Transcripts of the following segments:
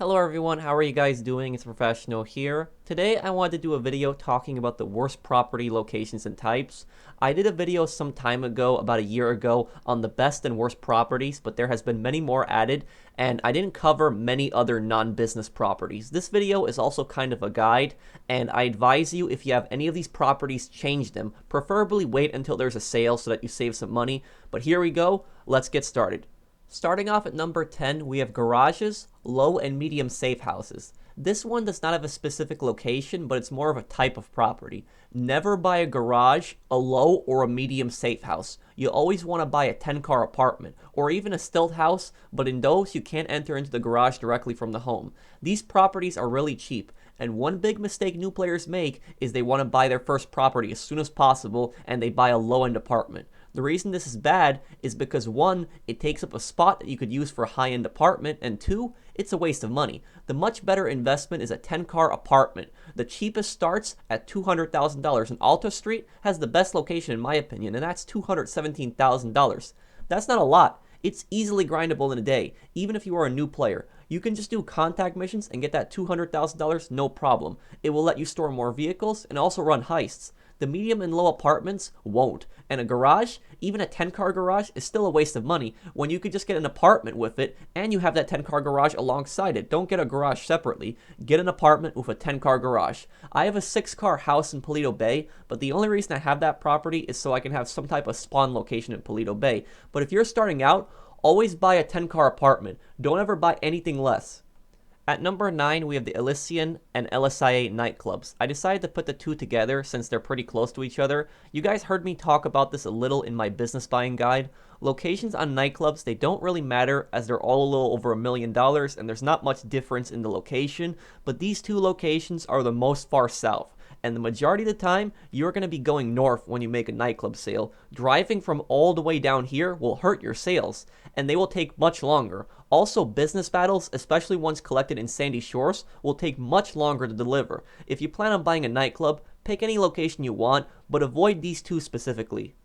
Hello everyone, how are you guys doing? It's Professional here. Today I wanted to do a video talking about the worst property locations and types. I did a video some time ago, about a year ago, on the best and worst properties, but there has been many more added, and I didn't cover many other non-business properties. This video is also kind of a guide, and I advise you, if you have any of these properties, change them. Preferably wait until there's a sale so that you save some money. But here we go, let's get started. Starting off at number 10, we have garages, low and medium safe houses. This one does not have a specific location, but it's more of a type of property. Never buy a garage, a low, or a medium safe house. You always want to buy a 10-car apartment, or even a stilt house, but in those you can't enter into the garage directly from the home. These properties are really cheap, and one big mistake new players make is they want to buy their first property as soon as possible, and they buy a low-end apartment. The reason this is bad is because, one, it takes up a spot that you could use for a high-end apartment, and two, it's a waste of money. The much better investment is a 10-car apartment. The cheapest starts at $200,000, and Alta Street has the best location in my opinion, and that's $217,000. That's not a lot. It's easily grindable in a day, even if you are a new player. You can just do contact missions and get that $200,000 no problem. It will let you store more vehicles and also run heists. The medium and low apartments won't. And a garage, even a 10-car garage, is still a waste of money when you could just get an apartment with it and you have that 10-car garage alongside it. Don't get a garage separately. Get an apartment with a 10-car garage. I have a 6-car house in Pulido Bay, but the only reason I have that property is so I can have some type of spawn location in Pulido Bay. But if you're starting out, always buy a 10-car apartment. Don't ever buy anything less. At number 9, we have the Elysian and LSIA nightclubs. I decided to put the two together since they're pretty close to each other. You guys heard me talk about this a little in my business buying guide. Locations on nightclubs, they don't really matter as they're all a little over $1 million and there's not much difference in the location, but these two locations are the most far south. And the majority of the time, you're going to be going north when you make a nightclub sale. Driving from all the way down here will hurt your sales, and they will take much longer. Also, business battles, especially ones collected in Sandy Shores, will take much longer to deliver. If you plan on buying a nightclub, pick any location you want, but avoid these two specifically.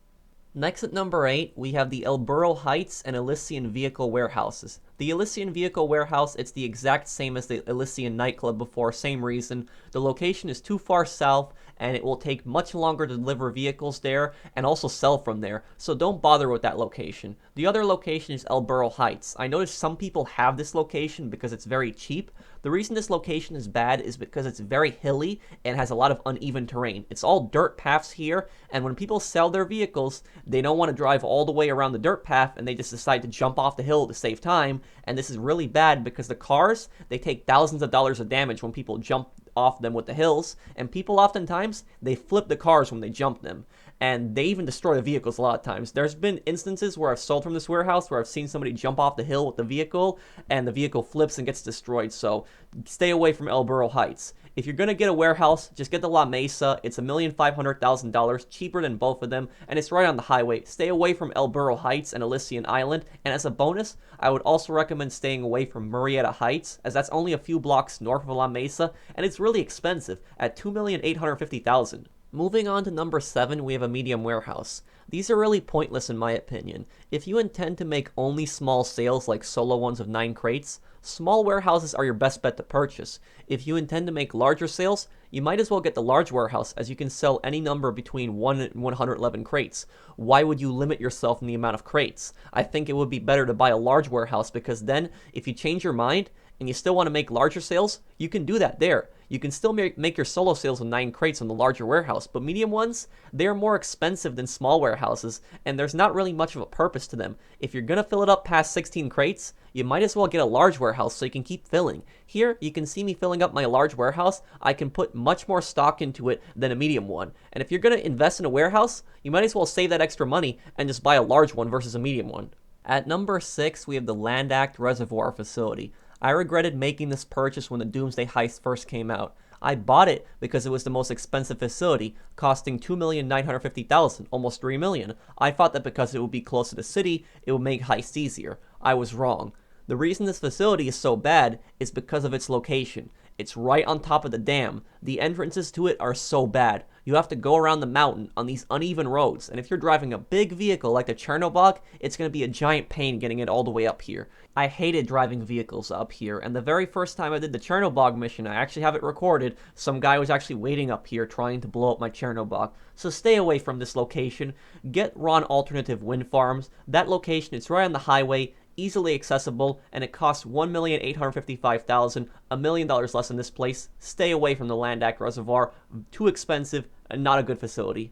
Next at number 8, we have the El Burro Heights and Elysian Vehicle Warehouses. The Elysian Vehicle Warehouse, it's the exact same as the Elysian nightclub before, same reason. The location is too far south, and it will take much longer to deliver vehicles there and also sell from there, so don't bother with that location. The other location is El Burro Heights. I noticed some people have this location because it's very cheap. The reason this location is bad is because it's very hilly and has a lot of uneven terrain. It's all dirt paths here, and when people sell their vehicles, they don't want to drive all the way around the dirt path, and they just decide to jump off the hill to save time. And this is really bad because the cars, they take thousands of dollars of damage when people jump off them with the hills, and people oftentimes, they flip the cars when they jump them, and they even destroy the vehicles a lot of times. There's been instances where I've sold from this warehouse where I've seen somebody jump off the hill with the vehicle, and the vehicle flips and gets destroyed, so stay away from El Burro Heights. If you're going to get a warehouse, just get the La Mesa. It's $1,500,000, cheaper than both of them, and it's right on the highway. Stay away from El Burro Heights and Elysian Island, and as a bonus, I would also recommend staying away from Murrieta Heights, as that's only a few blocks north of La Mesa, and it's really expensive at $2,850,000. Moving on to number 7, we have a medium warehouse. These are really pointless in my opinion. If you intend to make only small sales like solo ones of 9 crates, small warehouses are your best bet to purchase. If you intend to make larger sales, you might as well get the large warehouse, as you can sell any number between 1 and 111 crates. Why would you limit yourself in the amount of crates? I think it would be better to buy a large warehouse, because then if you change your mind and you still want to make larger sales, you can do that there. You can still make your solo sales with 9 crates on the larger warehouse, but medium ones, they are more expensive than small warehouses, and there's not really much of a purpose to them. If you're going to fill it up past 16 crates, you might as well get a large warehouse so you can keep filling. Here, you can see me filling up my large warehouse. I can put much more stock into it than a medium one. And if you're going to invest in a warehouse, you might as well save that extra money and just buy a large one versus a medium one. At number 6, we have the Land Act Reservoir facility. I regretted making this purchase when the Doomsday Heist first came out. I bought it because it was the most expensive facility, costing $2,950,000, almost $3 million. I thought that because it would be close to the city, it would make heists easier. I was wrong. The reason this facility is so bad is because of its location. It's right on top of the dam. The entrances to it are so bad. You have to go around the mountain on these uneven roads, and if you're driving a big vehicle like the Chernobog, it's going to be a giant pain getting it all the way up here. I hated driving vehicles up here, and the very first time I did the Chernobog mission, I actually have it recorded, some guy was actually waiting up here trying to blow up my Chernobog. So stay away from this location. Get Ron Alternative Wind Farms. That location, it's right on the highway, easily accessible, and it costs $1,855,000, $1 million less than this place. Stay away from the Land Act Reservoir. Too expensive and not a good facility.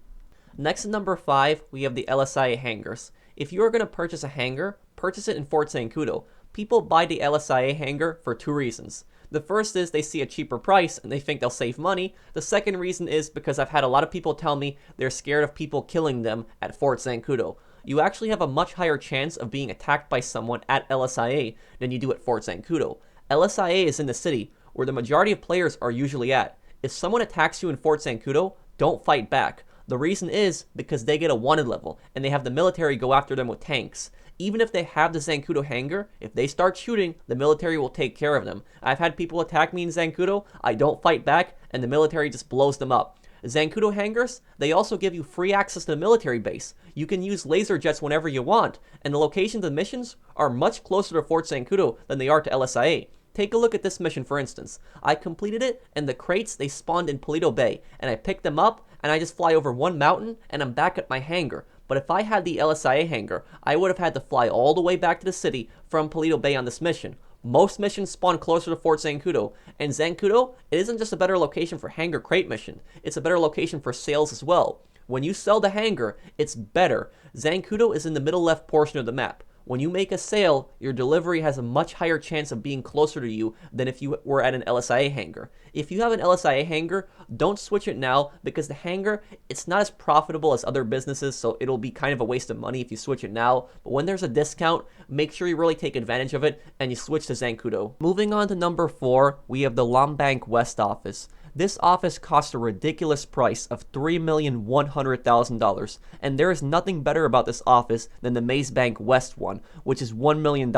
Next at number 5, we have the LSIA hangars. If you are going to purchase a hangar, purchase it in Fort Zancudo. People buy the LSIA hangar for 2 reasons. The first is they see a cheaper price and they think they'll save money. The second reason is because I've had a lot of people tell me they're scared of people killing them at Fort Zancudo. You actually have a much higher chance of being attacked by someone at LSIA than you do at Fort Zancudo. LSIA is in the city, where the majority of players are usually at. If someone attacks you in Fort Zancudo, don't fight back. The reason is because they get a wanted level, and they have the military go after them with tanks. Even if they have the Zancudo hangar, if they start shooting, the military will take care of them. I've had people attack me in Zancudo, I don't fight back, and the military just blows them up. Zancudo hangars, they also give you free access to the military base. You can use laser jets whenever you want, and the locations of the missions are much closer to Fort Zancudo than they are to LSIA. Take a look at this mission, for instance. I completed it, and the crates, they spawned in Pulido Bay, and I picked them up, and I just fly over one mountain, and I'm back at my hangar. But if I had the LSIA hangar, I would have had to fly all the way back to the city from Pulido Bay on this mission. Most missions spawn closer to Fort Zancudo, and Zancudo, it isn't just a better location for hangar crate mission, it's a better location for sales as well. When you sell the hangar, it's better. Zancudo is in the middle left portion of the map. When you make a sale, your delivery has a much higher chance of being closer to you than if you were at an LSIA hangar. If you have an LSIA hangar, don't switch it now because the hangar, it's not as profitable as other businesses, so it'll be kind of a waste of money if you switch it now. But when there's a discount, make sure you really take advantage of it and you switch to Zancudo. Moving on to number 4, we have the Lombank West office. This office costs a ridiculous price of $3,100,000, and there is nothing better about this office than the Maze Bank West one, which is $1 million.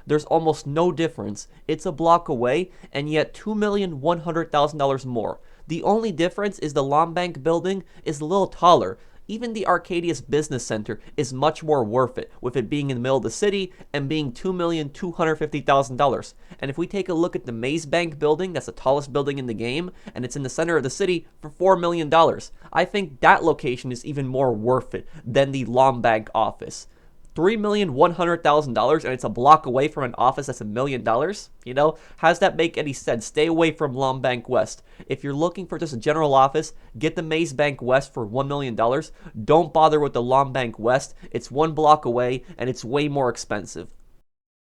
There's almost no difference. It's a block away, and yet $2,100,000 more. The only difference is the Lombank building is a little taller. Even the Arcadius Business Center is much more worth it, with it being in the middle of the city and being $2,250,000. And if we take a look at the Maze Bank building, that's the tallest building in the game, and it's in the center of the city for $4 million. I think that location is even more worth it than the Lombank office. $3,100,000 and it's a block away from an office that's $1 million? You know, how does that make any sense? Stay away from Lombank West. If you're looking for just a general office, get the Maze Bank West for $1 million. Don't bother with the Lombank West. It's 1 block away and it's way more expensive.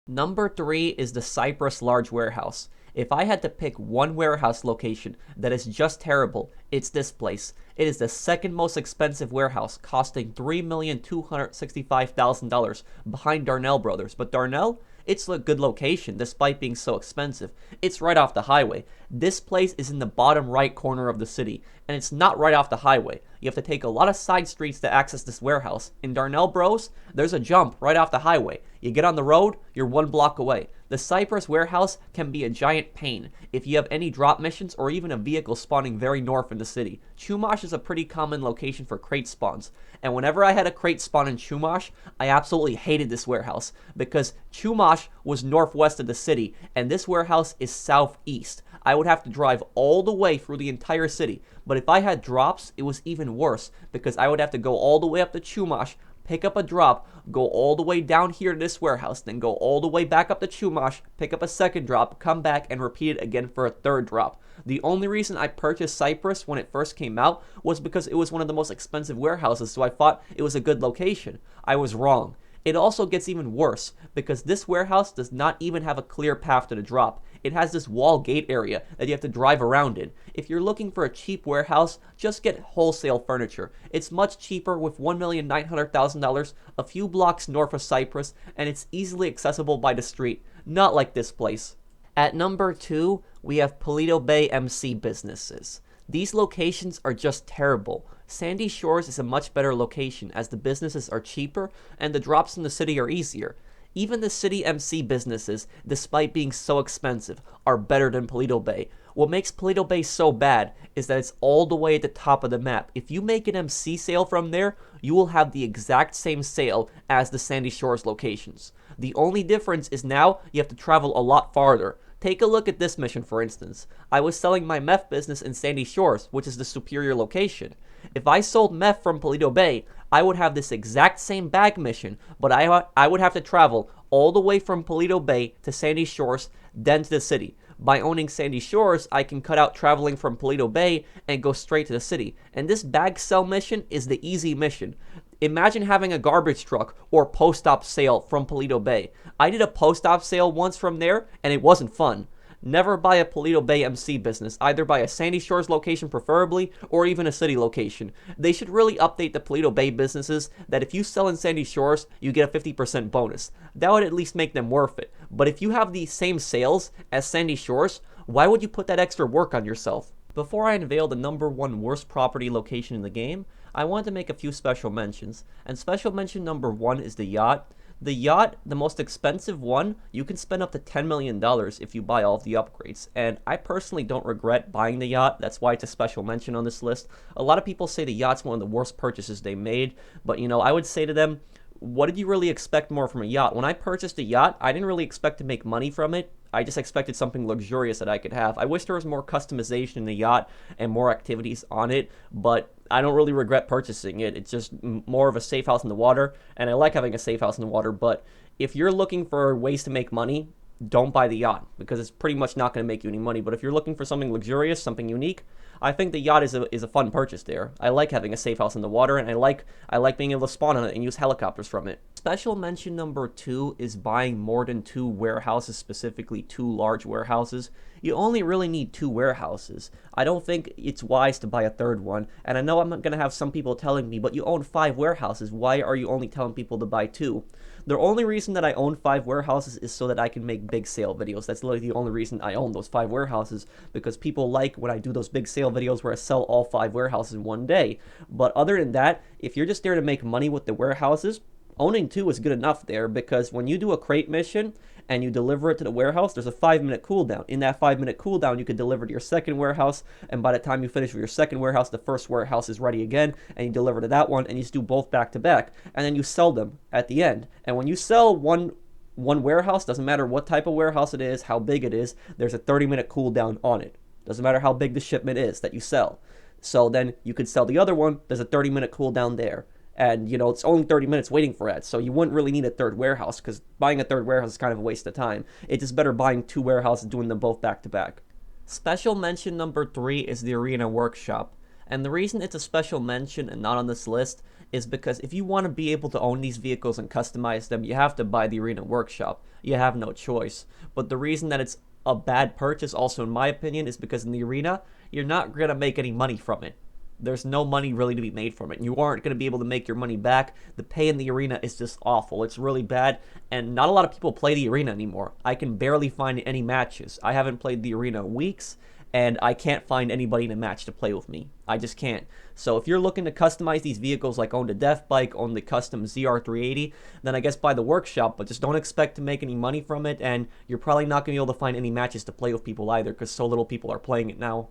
Number 3 is the Cypress Large Warehouse. If I had to pick one warehouse location that is just terrible, it's this place. It is the second most expensive warehouse, costing $3,265,000 behind Darnell Brothers. But Darnell, it's a good location despite being so expensive. It's right off the highway. This place is in the bottom right corner of the city, and it's not right off the highway. You have to take a lot of side streets to access this warehouse. In Darnell Bros, there's a jump right off the highway. You get on the road, you're 1 block away. The Cypress warehouse can be a giant pain if you have any drop missions or even a vehicle spawning very north in the city. Chumash is a pretty common location for crate spawns, and whenever I had a crate spawn in Chumash, I absolutely hated this warehouse because Chumash was northwest of the city and this warehouse is southeast. I would have to drive all the way through the entire city, but if I had drops, it was even worse because I would have to go all the way up to Chumash, pick up a drop, go all the way down here to this warehouse, then go all the way back up to Chumash, pick up a second drop, come back and repeat it again for a third drop. The only reason I purchased Cypress when it first came out was because it was one of the most expensive warehouses, so I thought it was a good location. I was wrong. It also gets even worse because this warehouse does not even have a clear path to the drop. It has this wall gate area that you have to drive around in. If you're looking for a cheap warehouse, just get wholesale furniture. It's much cheaper with $1,900,000, a few blocks north of Cypress, and it's easily accessible by the street, not like this place. At number 2, we have Pulido Bay MC businesses. These locations are just terrible. Sandy Shores is a much better location as the businesses are cheaper and the drops in the city are easier. Even the city MC businesses, despite being so expensive, are better than Pulido Bay. What makes Pulido Bay so bad is that it's all the way at the top of the map. If you make an MC sale from there, you will have the exact same sale as the Sandy Shores locations. The only difference is now you have to travel a lot farther. Take a look at this mission, for instance. I was selling my meth business in Sandy Shores, which is the superior location. If I sold meth from Pulido Bay, I would have this exact same bag mission, but I would have to travel all the way from Pulido Bay to Sandy Shores, then to the city. By owning Sandy Shores, I can cut out traveling from Pulido Bay and go straight to the city. And this bag sell mission is the easy mission. Imagine having a garbage truck or post-op sale from Pulido Bay. I did a post-op sale once from there, and it wasn't fun. Never buy a Pulido Bay MC business, either buy a Sandy Shores location preferably, or even a city location. They should really update the Pulido Bay businesses that if you sell in Sandy Shores, you get a 50% bonus. That would at least make them worth it. But if you have the same sales as Sandy Shores, why would you put that extra work on yourself? Before I unveil the #1 worst property location in the game, I want to make a few special mentions. And special mention #1 is the yacht. The yacht, the most expensive one, you can spend up to $10 million if you buy all of the upgrades. And I personally don't regret buying the yacht. That's why it's a special mention on this list. A lot of people say the yacht's one of the worst purchases they made. But, I would say to them, what did you really expect more from a yacht? When I purchased a yacht, I didn't really expect to make money from it. I just expected something luxurious that I could have. I wish there was more customization in the yacht and more activities on it, but I don't really regret purchasing it. It's just more of a safe house in the water, and I like having a safe house in the water, but if you're looking for ways to make money, don't buy the yacht, because it's pretty much not going to make you any money. But if you're looking for something luxurious, something unique, I think the yacht is a fun purchase there. I like having a safe house in the water, and I like being able to spawn on it and use helicopters from it. Special mention #2 is buying more than 2 warehouses, specifically 2 large warehouses. You only really need 2 warehouses. I don't think it's wise to buy a 3rd one, and I know I'm going to have some people telling me, but you own 5 warehouses, why are you only telling people to buy 2? The only reason that I own 5 warehouses is so that I can make big sale videos. That's literally the only reason I own those 5 warehouses, because people like when I do those big sale videos where I sell all 5 warehouses in one day. But other than that, if you're just there to make money with the warehouses, owning 2 is good enough there, because when you do a crate mission and you deliver it to the warehouse, there's a 5-minute cooldown. In that 5-minute cooldown, you can deliver to your second warehouse, and by the time you finish with your second warehouse, the first warehouse is ready again, and you deliver to that one, and you just do both back to back, and then you sell them at the end. And when you sell one warehouse, doesn't matter what type of warehouse it is, how big it is, there's a 30-minute cooldown on it. Doesn't matter how big the shipment is that you sell. So then you could sell the other one, there's a 30-minute cooldown there. And, it's only 30 minutes waiting for that, so you wouldn't really need a 3rd warehouse, because buying a 3rd warehouse is kind of a waste of time. It's just better buying 2 warehouses and doing them both back to back. Special mention #3 is the Arena Workshop. And the reason it's a special mention and not on this list is because if you want to be able to own these vehicles and customize them, you have to buy the Arena Workshop. You have no choice. But the reason that it's a bad purchase, also in my opinion, is because in the Arena, you're not going to make any money from it. There's no money really to be made from it. You aren't going to be able to make your money back. The pay in the arena is just awful. It's really bad, and not a lot of people play the arena anymore. I can barely find any matches. I haven't played the arena in weeks, and I can't find anybody in a match to play with me. I just can't. So if you're looking to customize these vehicles, like own the Death Bike, own the custom ZR380, then I guess buy the Workshop, but just don't expect to make any money from it, and you're probably not going to be able to find any matches to play with people either, because so little people are playing it now.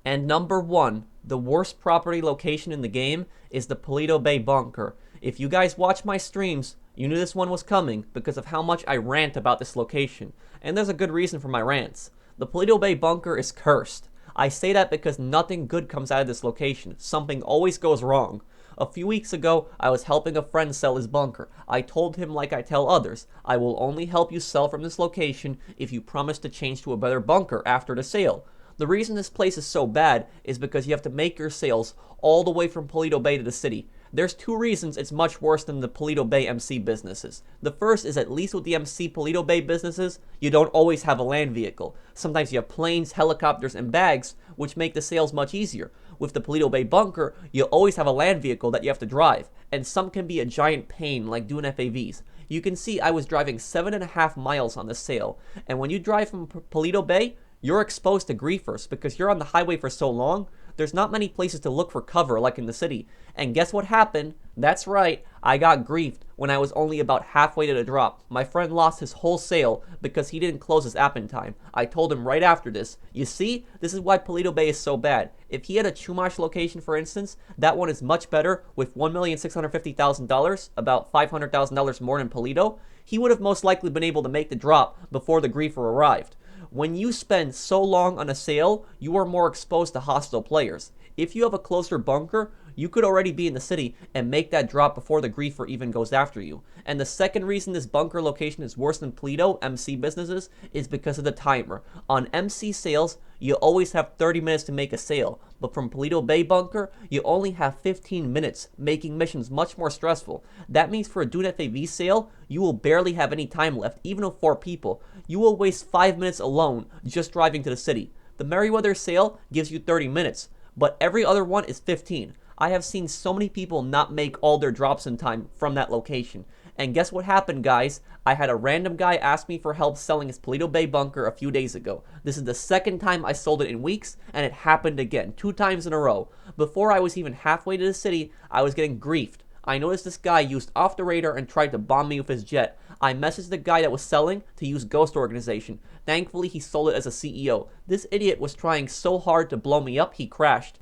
And #1, the worst property location in the game is the Pulido Bay Bunker. If you guys watch my streams, you knew this one was coming because of how much I rant about this location. And there's a good reason for my rants. The Pulido Bay Bunker is cursed. I say that because nothing good comes out of this location. Something always goes wrong. A few weeks ago, I was helping a friend sell his bunker. I told him, like I tell others, I will only help you sell from this location if you promise to change to a better bunker after the sale. The reason this place is so bad is because you have to make your sales all the way from Pulido Bay to the city. There's 2 reasons it's much worse than the Pulido Bay MC businesses. The first is, at least with the MC Pulido Bay businesses, you don't always have a land vehicle. Sometimes you have planes, helicopters, and bags, which make the sales much easier. With the Pulido Bay Bunker, you always have a land vehicle that you have to drive, and some can be a giant pain, like doing FAVs. You can see I was driving 7.5 miles on the sale, and when you drive from Pulido Bay, you're exposed to griefers because you're on the highway for so long. there's not many places to look for cover like in the city. And guess what happened? That's right, I got griefed when I was only about halfway to the drop. My friend lost his whole sale because he didn't close his app in time. I told him right after this, you see, this is why Pulido Bay is so bad. If he had a Chumash location, for instance, that one is much better with $1,650,000, about $500,000 more than Pulido, he would have most likely been able to make the drop before the griefer arrived. When you spend so long on a sale, you are more exposed to hostile players. If you have a closer bunker, you could already be in the city and make that drop before the griefer even goes after you. And the second reason this bunker location is worse than Pulido MC businesses is because of the timer. On MC sales, you always have 30 minutes to make a sale, but from Pulido Bay Bunker, you only have 15 minutes, making missions much more stressful. That means for a Dune FAV sale, you will barely have any time left, even with 4 people. You will waste 5 minutes alone just driving to the city. The Merryweather sale gives you 30 minutes, but every other one is 15. I have seen so many people not make all their drops in time from that location. And guess what happened, guys? I had a random guy ask me for help selling his Pulido Bay Bunker a few days ago. This is the second time I sold it in weeks, and it happened again, 2 times in a row. Before I was even halfway to the city, I was getting griefed. I noticed this guy used off the radar and tried to bomb me with his jet. I messaged the guy that was selling to use Ghost Organization. Thankfully, he sold it as a CEO. This idiot was trying so hard to blow me up, he crashed.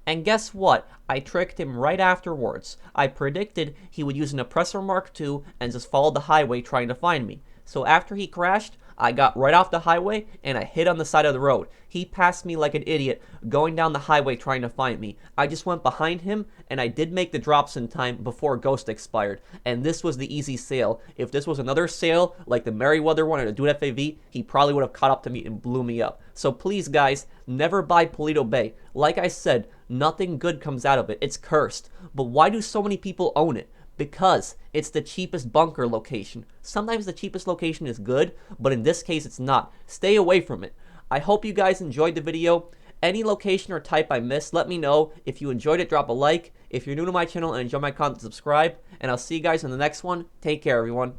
And guess what? I tricked him right afterwards. I predicted he would use an Oppressor Mark II and just follow the highway trying to find me. So after he crashed, I got right off the highway and I hid on the side of the road. He passed me like an idiot, going down the highway trying to find me. I just went behind him and I did make the drops in time before Ghost expired. And this was the easy sale. If this was another sale like the Merryweather one or the Dune FAV, he probably would have caught up to me and blew me up. So please guys, never buy Pulido Bay. Like I said, nothing good comes out of it. It's cursed. But why do so many people own it? Because it's the cheapest bunker location. Sometimes the cheapest location is good, but in this case it's not. Stay away from it. I hope you guys enjoyed the video. Any location or type I missed, let me know. If you enjoyed it, drop a like. If you're new to my channel and enjoy my content, subscribe. And I'll see you guys in the next one. Take care, everyone.